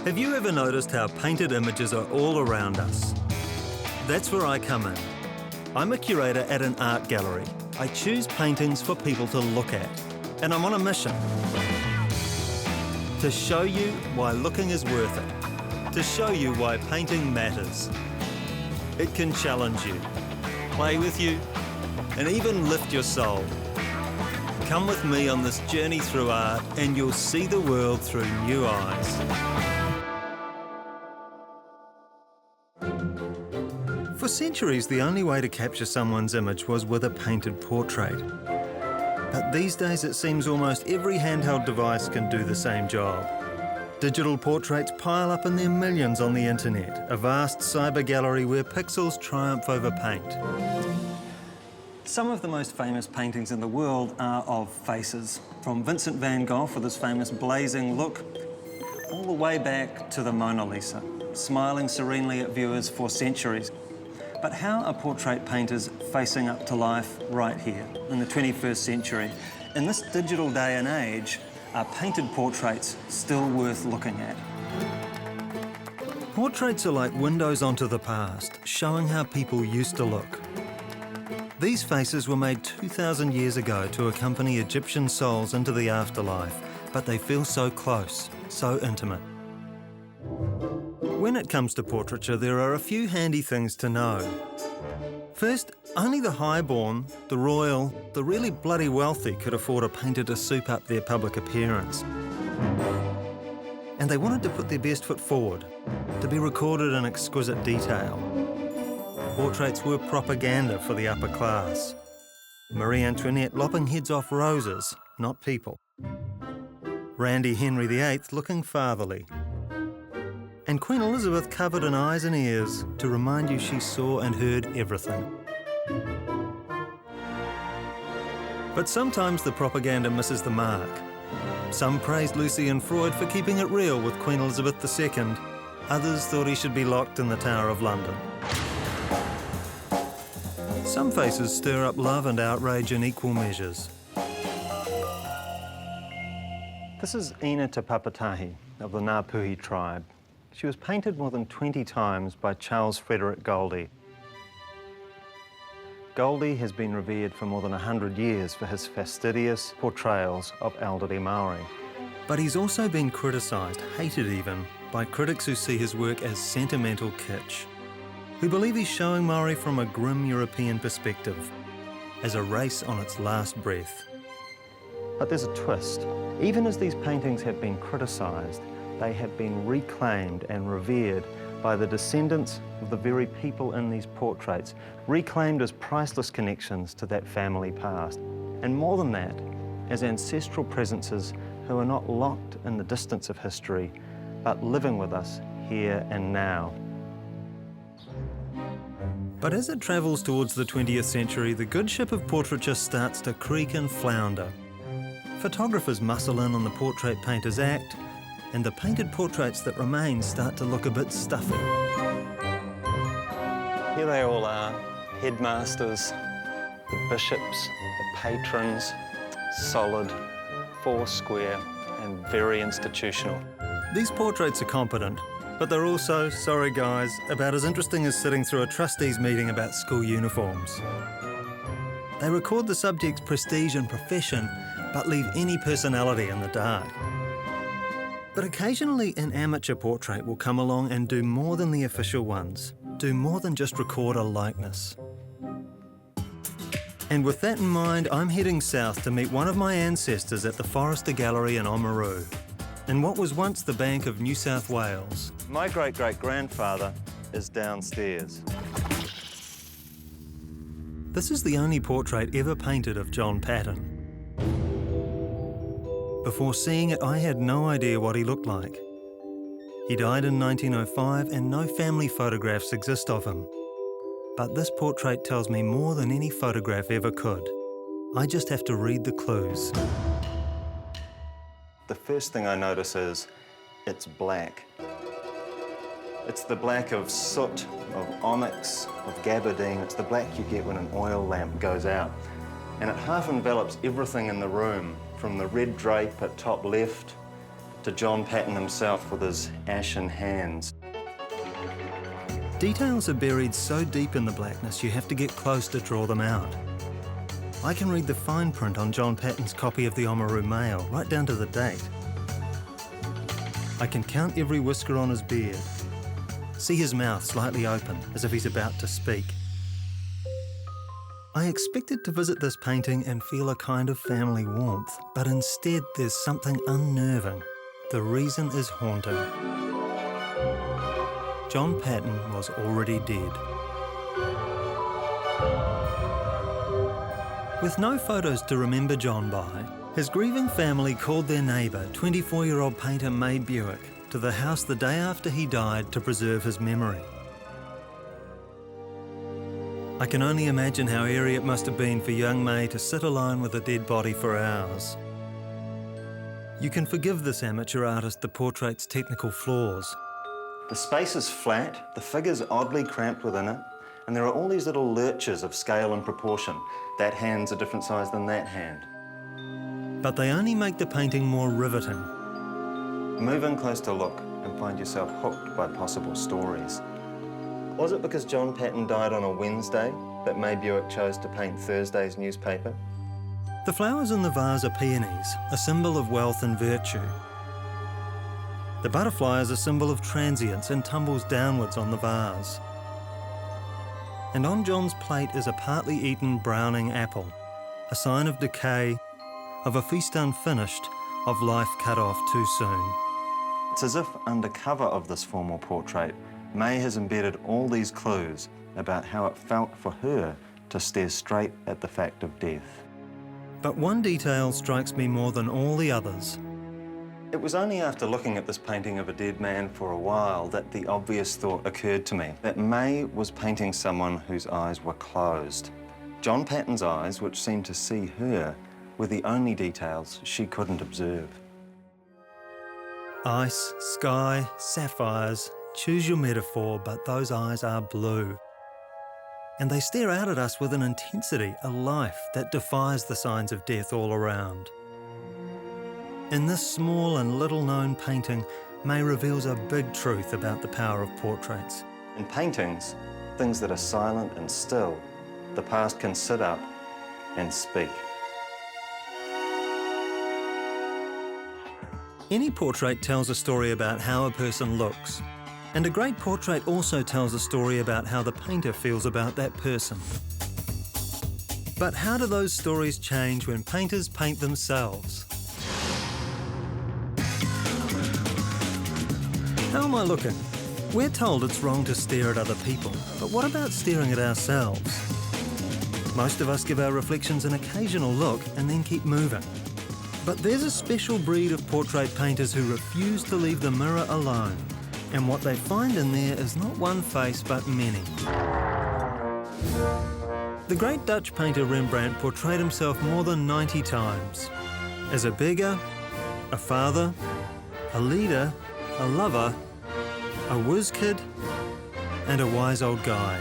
Have you ever noticed how painted images are all around us? That's where I come in. I'm a curator at an art gallery. I choose paintings for people to look at, and I'm on a mission to show you why looking is worth it, to show you why painting matters. It can challenge you, play with you, and even lift your soul. Come with me on this journey through art and you'll see the world through new eyes. For centuries, the only way to capture someone's image was with a painted portrait. But these days, it seems almost every handheld device can do the same job. Digital portraits pile up in their millions on the internet, a vast cyber gallery where pixels triumph over paint. Some of the most famous paintings in the world are of faces, from Vincent van Gogh with his famous blazing look, all the way back to the Mona Lisa, smiling serenely at viewers for centuries. But how are portrait painters facing up to life right here in the 21st century? In this digital day and age, are painted portraits still worth looking at? Portraits are like windows onto the past, showing how people used to look. These faces were made 2,000 years ago to accompany Egyptian souls into the afterlife, but they feel so close, so intimate. When it comes to portraiture, there are a few handy things to know. First, only the highborn, the royal, the really bloody wealthy could afford a painter to soup up their public appearance. And they wanted to put their best foot forward, to be recorded in exquisite detail. Portraits were propaganda for the upper class. Marie Antoinette lopping heads off roses, not people. Randy Henry VIII looking fatherly. And Queen Elizabeth covered in eyes and ears to remind you she saw and heard everything. But sometimes the propaganda misses the mark. Some praised Lucy and Freud for keeping it real with Queen Elizabeth II. Others thought he should be locked in the Tower of London. Some faces stir up love and outrage in equal measures. This is Ina Te Papatahi of the Ngāpuhi tribe. She was painted more than 20 times by Charles Frederick Goldie. Goldie has been revered for more than 100 years for his fastidious portrayals of elderly Maori. But he's also been criticised, hated even, by critics who see his work as sentimental kitsch, who believe he's showing Maori from a grim European perspective, as a race on its last breath. But there's a twist. Even as these paintings have been criticised, they have been reclaimed and revered by the descendants of the very people in these portraits, reclaimed as priceless connections to that family past. And more than that, as ancestral presences who are not locked in the distance of history, but living with us here and now. But as it travels towards the 20th century, the good ship of portraiture starts to creak and flounder. Photographers muscle in on the portrait painter's act, and the painted portraits that remain start to look a bit stuffy. Here they all are, headmasters, the bishops, the patrons, solid, foursquare, and very institutional. These portraits are competent, but they're also, sorry guys, about as interesting as sitting through a trustees meeting about school uniforms. They record the subject's prestige and profession, but leave any personality in the dark. But occasionally an amateur portrait will come along and do more than the official ones, do more than just record a likeness. And with that in mind, I'm heading south to meet one of my ancestors at the Forrester Gallery in Oamaru, in what was once the Bank of New South Wales. My great-great-grandfather is downstairs. This is the only portrait ever painted of John Paton. Before seeing it, I had no idea what he looked like. He died in 1905 and no family photographs exist of him. But this portrait tells me more than any photograph ever could. I just have to read the clues. The first thing I notice is it's black. It's the black of soot, of onyx, of gabardine. It's the black you get when an oil lamp goes out. And it half envelops everything in the room, from the red drape at top left to John Paton himself with his ashen hands. Details are buried so deep in the blackness you have to get close to draw them out. I can read the fine print on John Paton's copy of the Oamaru Mail, right down to the date. I can count every whisker on his beard, see his mouth slightly open as if he's about to speak. I expected to visit this painting and feel a kind of family warmth, but instead there's something unnerving. The reason is haunting. John Paton was already dead. With no photos to remember John by, his grieving family called their neighbour, 24-year-old painter May Buick, to the house the day after he died to preserve his memory. I can only imagine how eerie it must have been for young May to sit alone with a dead body for hours. You can forgive this amateur artist the portrait's technical flaws. The space is flat, the figure's oddly cramped within it, and there are all these little lurches of scale and proportion. That hand's a different size than that hand. But they only make the painting more riveting. Move in close to look and find yourself hooked by possible stories. Was it because John Paton died on a Wednesday that May Buick chose to paint Thursday's newspaper? The flowers in the vase are peonies, a symbol of wealth and virtue. The butterfly is a symbol of transience and tumbles downwards on the vase. And on John's plate is a partly eaten browning apple, a sign of decay, of a feast unfinished, of life cut off too soon. It's as if under cover of this formal portrait, May has embedded all these clues about how it felt for her to stare straight at the fact of death. But one detail strikes me more than all the others. It was only after looking at this painting of a dead man for a while that the obvious thought occurred to me, that May was painting someone whose eyes were closed. John Paton's eyes, which seemed to see her, were the only details she couldn't observe. Ice, sky, sapphires, choose your metaphor, but those eyes are blue. And they stare out at us with an intensity, a life that defies the signs of death all around. In this small and little-known painting, May reveals a big truth about the power of portraits. In paintings, things that are silent and still, the past can sit up and speak. Any portrait tells a story about how a person looks, and a great portrait also tells a story about how the painter feels about that person. But how do those stories change when painters paint themselves? How am I looking? We're told it's wrong to stare at other people, but what about staring at ourselves? Most of us give our reflections an occasional look and then keep moving. But there's a special breed of portrait painters who refuse to leave the mirror alone, and what they find in there is not one face but many. The great Dutch painter Rembrandt portrayed himself more than 90 times. As a beggar, a father, a leader, a lover, a whiz kid, and a wise old guy.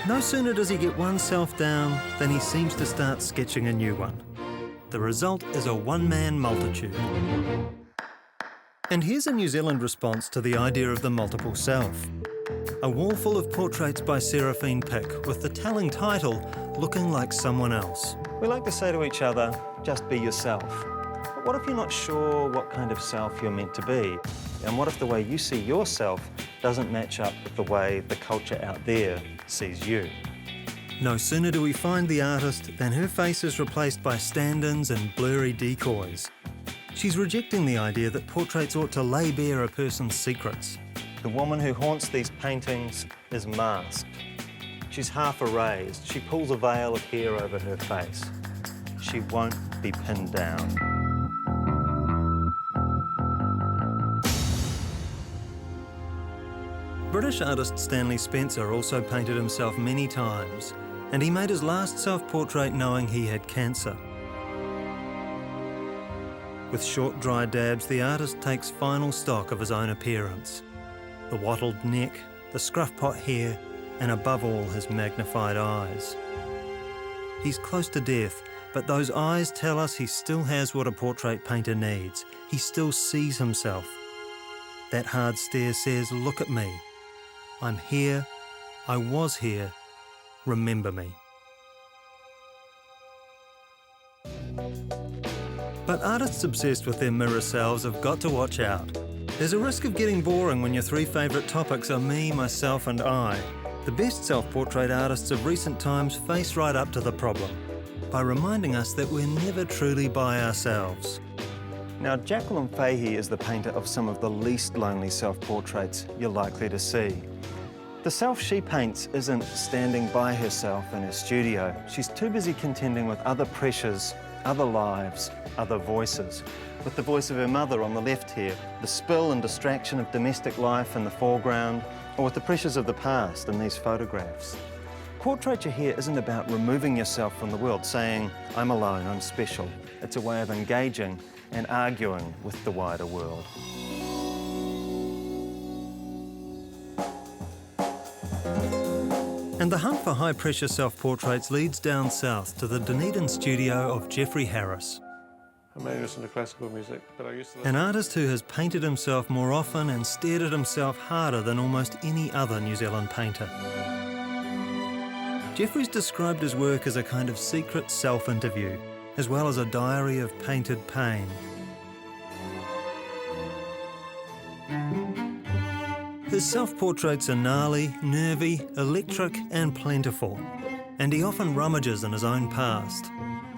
No sooner does he get one self down than he seems to start sketching a new one. The result is a one-man multitude. And here's a New Zealand response to the idea of the multiple self. A wall full of portraits by Seraphine Pick with the telling title, Looking Like Someone Else. We like to say to each other, just be yourself. But what if you're not sure what kind of self you're meant to be? And what if the way you see yourself doesn't match up with the way the culture out there sees you? No sooner do we find the artist than her face is replaced by stand-ins and blurry decoys. She's rejecting the idea that portraits ought to lay bare a person's secrets. The woman who haunts these paintings is masked. She's half erased. She pulls a veil of hair over her face. She won't be pinned down. British artist Stanley Spencer also painted himself many times, and he made his last self-portrait knowing he had cancer. With short, dry dabs, the artist takes final stock of his own appearance. The wattled neck, the scruff-pot hair, and above all, his magnified eyes. He's close to death, but those eyes tell us he still has what a portrait painter needs. he still sees himself. That hard stare says, look at me. I'm here, I was here, remember me. But artists obsessed with their mirror selves have got to watch out. There's a risk of getting boring when your three favourite topics are me, myself and I. The best self-portrait artists of recent times face right up to the problem by reminding us that we're never truly by ourselves. Now, Jacqueline Fahey is the painter of some of the least lonely self-portraits you're likely to see. The self she paints isn't standing by herself in her studio. She's too busy contending with other pressures, other lives, other voices. With the voice of her mother on the left here, the spill and distraction of domestic life in the foreground, or with the pressures of the past in these photographs. Portraiture here isn't about removing yourself from the world, saying, I'm alone, I'm special. It's a way of engaging and arguing with the wider world. And the hunt for high-pressure self-portraits leads down south to the Dunedin studio of Geoffrey Harris. I mainly listen to classical music, but I used to An artist who has painted himself more often and stared at himself harder than almost any other New Zealand painter. Geoffrey's described his work as a kind of secret self-interview, as well as a diary of painted pain. His self-portraits are gnarly, nervy, electric and plentiful, and he often rummages in his own past.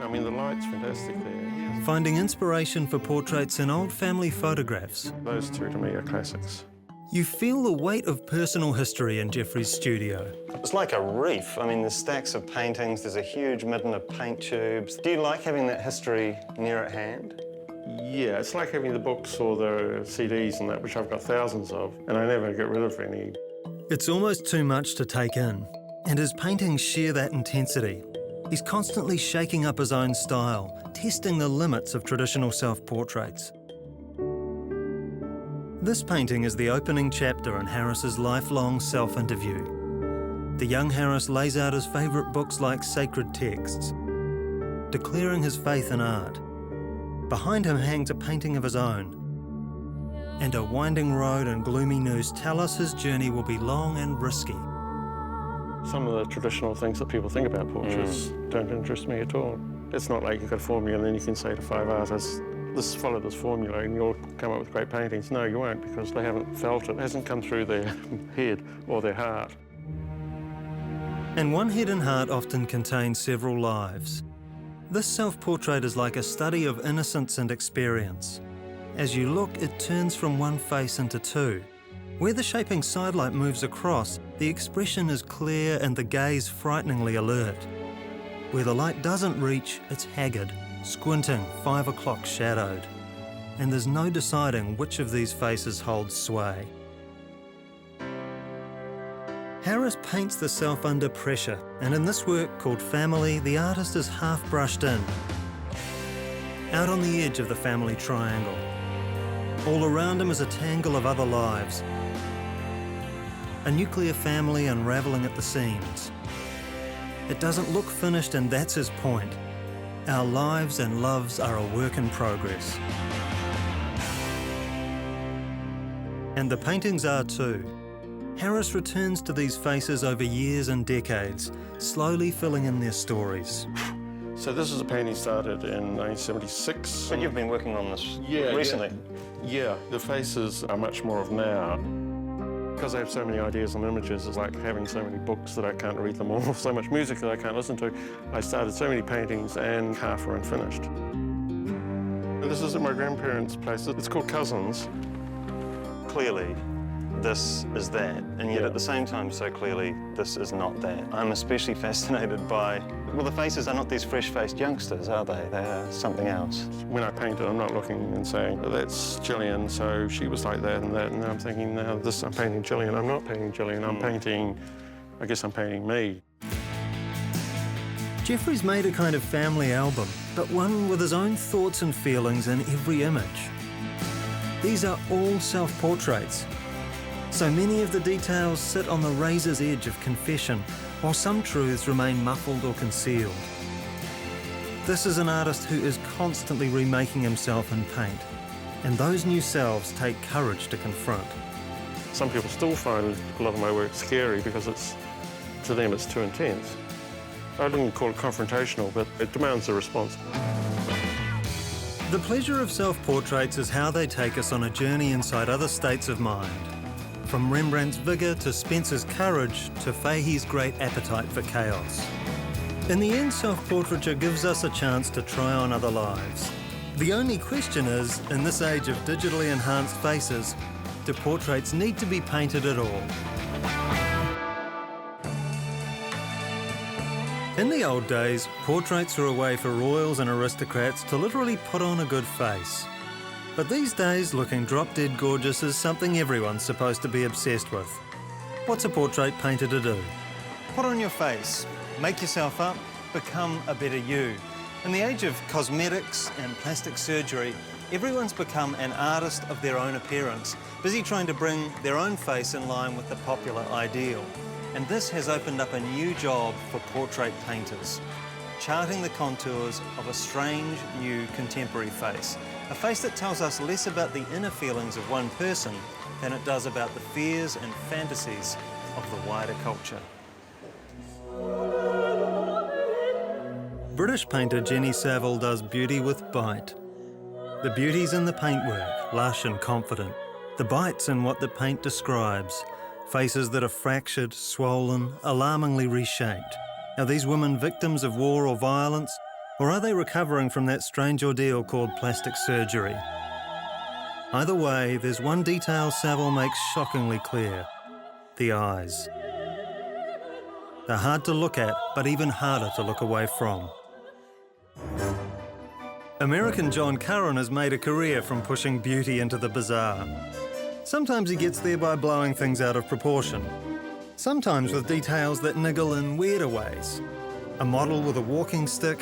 I mean, the light's fantastic there. Finding inspiration for portraits in old family photographs. Those two to me are classics. You feel the weight of personal history in Geoffrey's studio. It's like a reef. I mean, there's stacks of paintings, there's a huge midden of paint tubes. Do you like having that history near at hand? Yeah, it's like having the books or the CDs and that, which I've got thousands of, and I never get rid of any. It's almost too much to take in, and his paintings share that intensity. He's constantly shaking up his own style, testing the limits of traditional self-portraits. This painting is the opening chapter in Harris's lifelong self-interview. The young Harris lays out his favourite books like sacred texts, declaring his faith in art. Behind him hangs a painting of his own, and a winding road and gloomy noose tell us his journey will be long and risky. Some of the traditional things that people think about portraits don't interest me at all. It's not like you've got a formula and then you can say to 5 artists, follow this formula and you'll come up with great paintings. No, you won't, because they haven't felt it. It hasn't come through their head or their heart. And one head and heart often contains several lives. This self-portrait is like a study of innocence and experience. As you look, it turns from one face into two. Where the shaping sidelight moves across, the expression is clear and the gaze frighteningly alert. Where the light doesn't reach, it's haggard, squinting, 5 o'clock shadowed. And there's no deciding which of these faces holds sway. Harris paints the self under pressure, and in this work called Family, the artist is half brushed in, out on the edge of the family triangle. All around him is a tangle of other lives, a nuclear family unravelling at the seams. It doesn't look finished, and that's his point. Our lives and loves are a work in progress. And the paintings are too. Harris returns to these faces over years and decades, slowly filling in their stories. So this is a painting started in 1976. But you've been working on this recently? Yeah, the faces are much more of now. Because I have so many ideas and images, it's like having so many books that I can't read them all, so much music that I can't listen to. I started so many paintings and half are unfinished. This is at my grandparents' place. It's called Cousins. Clearly, this is that, and yet at the same time, so clearly, this is not that. I'm especially fascinated by, well, the faces are not these fresh-faced youngsters, are they? They are something else. When I paint it, I'm not looking and saying, that's Gillian, so she was like that, and now I'm thinking, now this, I'm painting Gillian. I'm not painting Gillian, I'm painting, I guess I'm painting me. Geoffrey's made a kind of family album, but one with his own thoughts and feelings in every image. These are all self-portraits. So many of the details sit on the razor's edge of confession, while some truths remain muffled or concealed. This is an artist who is constantly remaking himself in paint, And those new selves take courage to confront. Some people still find a lot of my work scary because to them it's too intense. I wouldn't call it confrontational, but it demands a response. The pleasure of self-portraits is how they take us on a journey inside other states of mind. From Rembrandt's vigour to Spencer's courage to Fahey's great appetite for chaos. In the end, self-portraiture gives us a chance to try on other lives. The only question is, in this age of digitally enhanced faces, do portraits need to be painted at all? In the old days, portraits were a way for royals and aristocrats to literally put on a good face. But these days, looking drop-dead gorgeous is something everyone's supposed to be obsessed with. What's a portrait painter to do? Put on your face, make yourself up, become a better you. In the age of cosmetics and plastic surgery, everyone's become an artist of their own appearance, busy trying to bring their own face in line with the popular ideal. And this has opened up a new job for portrait painters, charting the contours of a strange, new, contemporary face. A face that tells us less about the inner feelings of one person than it does about the fears and fantasies of the wider culture. British painter Jenny Saville does beauty with bite. The beauty's in the paintwork, lush and confident. The bite's in what the paint describes. Faces that are fractured, swollen, alarmingly reshaped. Are these women victims of war or violence? Or are they recovering from that strange ordeal called plastic surgery? Either way, there's one detail Saville makes shockingly clear: the eyes. They're hard to look at, but even harder to look away from. American John Curran has made a career from pushing beauty into the bizarre. Sometimes he gets there by blowing things out of proportion. Sometimes with details that niggle in weirder ways. A model with a walking stick,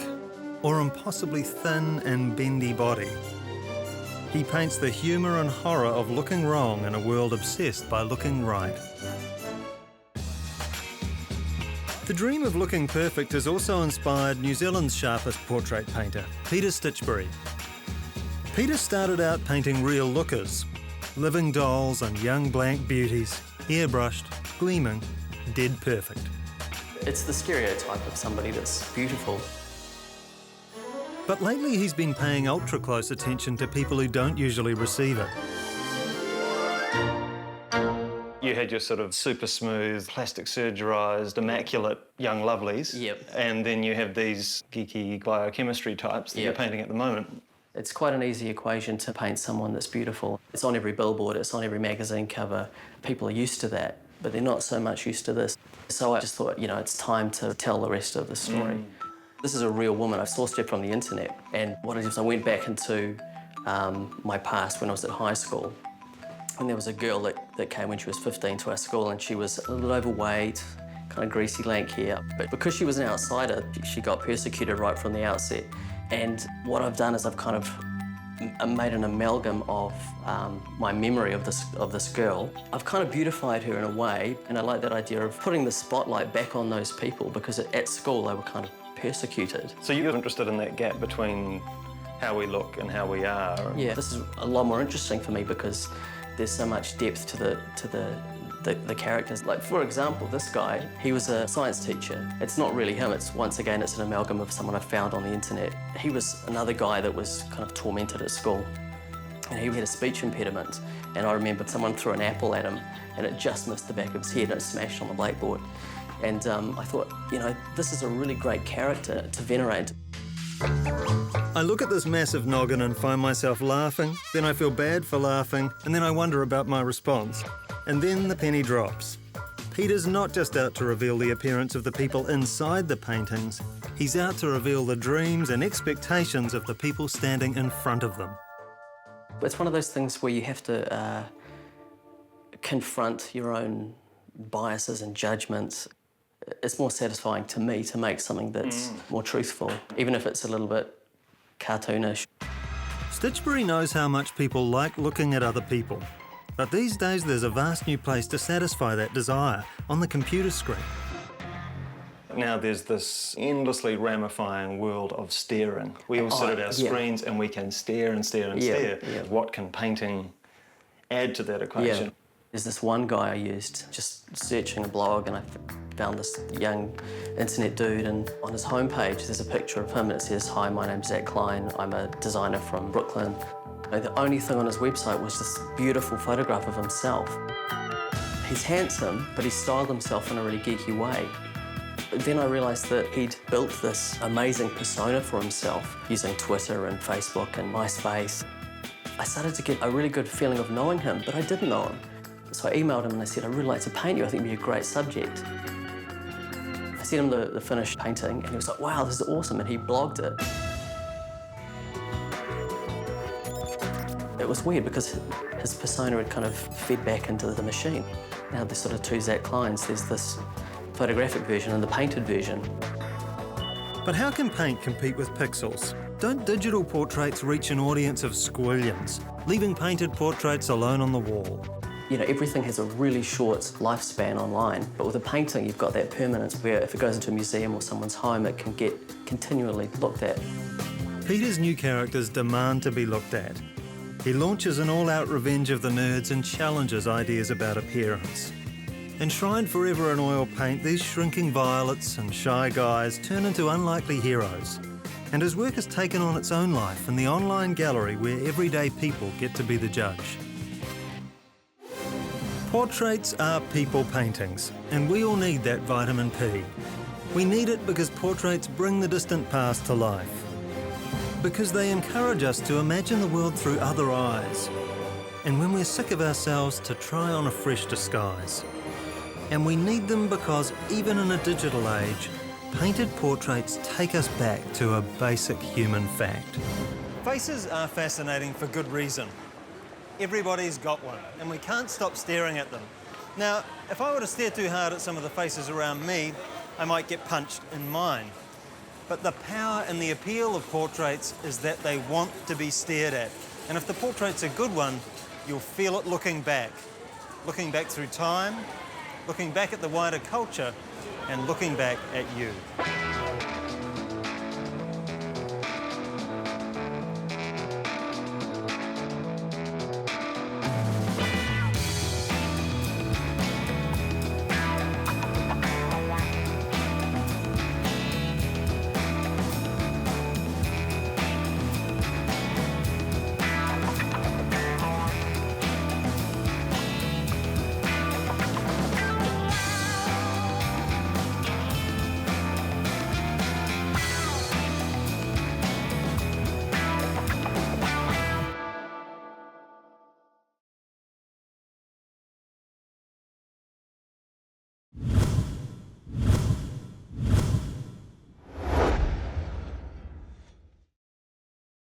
or impossibly thin and bendy body. He paints the humour and horror of looking wrong in a world obsessed by looking right. The dream of looking perfect has also inspired New Zealand's sharpest portrait painter, Peter Stitchbury. Peter started out painting real lookers, living dolls and young blank beauties, airbrushed, gleaming, dead perfect. It's the stereotype of somebody that's beautiful. But lately he's been paying ultra close attention to people who don't usually receive it. You had your sort of super smooth, plastic surgerised, immaculate young lovelies. Yep. And then you have these geeky biochemistry types that you're painting at the moment. It's quite an easy equation to paint someone that's beautiful. It's on every billboard, it's on every magazine cover. People are used to that, but they're not so much used to this. So I just thought, you know, it's time to tell the rest of the story. This is a real woman. I sourced her from the internet. And what I did was I went back into my past when I was at high school. And there was a girl that came when she was 15 to our school, and she was a little overweight, kind of greasy, lank hair. But because she was an outsider, she got persecuted right from the outset. And what I've done is I've kind of made an amalgam of my memory of this girl. I've kind of beautified her in a way, and I like that idea of putting the spotlight back on those people, because at school they were kind of persecuted. So you're interested in that gap between how we look and how we are? Yeah, this is a lot more interesting for me because there's so much depth to the characters. Like, for example, this guy, he was a science teacher. It's not really him, once again, it's an amalgam of someone I found on the internet. He was another guy that was kind of tormented at school, and he had a speech impediment. And I remember someone threw an apple at him, and it just missed the back of his head, and it smashed on the blackboard. And I thought, you know, this is a really great character to venerate. I look at this massive noggin and find myself laughing, then I feel bad for laughing, and then I wonder about my response. And then the penny drops. Peter's not just out to reveal the appearance of the people inside the paintings, he's out to reveal the dreams and expectations of the people standing in front of them. It's one of those things where you have to confront your own biases and judgments. It's more satisfying to me to make something that's more truthful, even if it's a little bit cartoonish. Stitchbury knows how much people like looking at other people. But these days there's a vast new place to satisfy that desire, on the computer screen. Now there's this endlessly ramifying world of staring. We all sit at our screens and we can stare and stare and stare. Yeah. What can painting add to that equation? Yeah. There's this one guy I used, just searching a blog, and I found this young internet dude, and on his homepage there's a picture of him and it says, "Hi, my name's Zach Klein, I'm a designer from Brooklyn." And the only thing on his website was this beautiful photograph of himself. He's handsome, but he styled himself in a really geeky way. But then I realised that he'd built this amazing persona for himself using Twitter and Facebook and MySpace. I started to get a really good feeling of knowing him, but I didn't know him. So I emailed him and I said, "I'd really like to paint you. I think you'd be a great subject." I sent him the finished painting and he was like, "Wow, this is awesome," and he blogged it. It was weird because his persona had kind of fed back into the machine. Now there's sort of two Zach Kleins. There's this photographic version and the painted version. But how can paint compete with pixels? Don't digital portraits reach an audience of squillions, leaving painted portraits alone on the wall? You know, everything has a really short lifespan online, but with a painting, you've got that permanence where if it goes into a museum or someone's home, it can get continually looked at. Peter's new characters demand to be looked at. He launches an all-out revenge of the nerds and challenges ideas about appearance. Enshrined forever in oil paint, these shrinking violets and shy guys turn into unlikely heroes. And his work has taken on its own life in the online gallery where everyday people get to be the judge. Portraits are people paintings, and we all need that vitamin P. We need it because portraits bring the distant past to life. Because they encourage us to imagine the world through other eyes. And when we're sick of ourselves, to try on a fresh disguise. And we need them because even in a digital age, painted portraits take us back to a basic human fact. Faces are fascinating for good reason. Everybody's got one, and we can't stop staring at them. Now, if I were to stare too hard at some of the faces around me, I might get punched in mine. But the power and the appeal of portraits is that they want to be stared at. And if the portrait's a good one, you'll feel it looking back through time, looking back at the wider culture, and looking back at you.